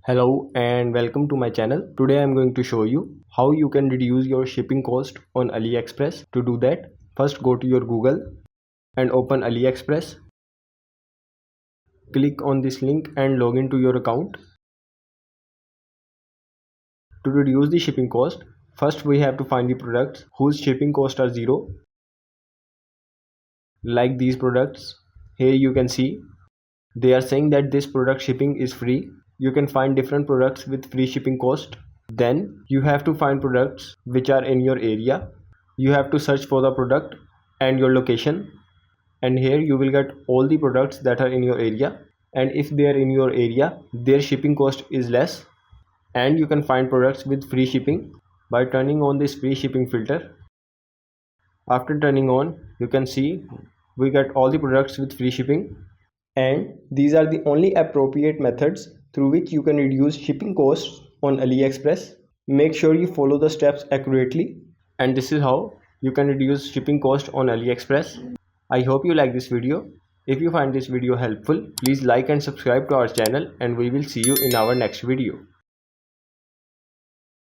Hello and welcome to my channel. Today I am going to show you how you can reduce your shipping cost on AliExpress. To do that, first go to your Google and open AliExpress. Click on this link and log into your account. To reduce the shipping cost, first we have to find the products whose shipping costs are zero. Like these products, here you can see they are saying that this product shipping is free. You can find different products with free shipping cost. Then you have to find products which are in your area. You have to search for the product and your location, and here you will get all the products that are in your area, and if they are in your area their shipping cost is less. And you can find products with free shipping by turning on this free shipping filter. After turning on, you can see we get all the products with free shipping, and these are the only appropriate methods through which you can reduce shipping costs on AliExpress. Make sure you follow the steps accurately, and this is how you can reduce shipping cost on AliExpress. I hope you like this video. If you find this video helpful, please like and subscribe to our channel, and we will see you in our next video.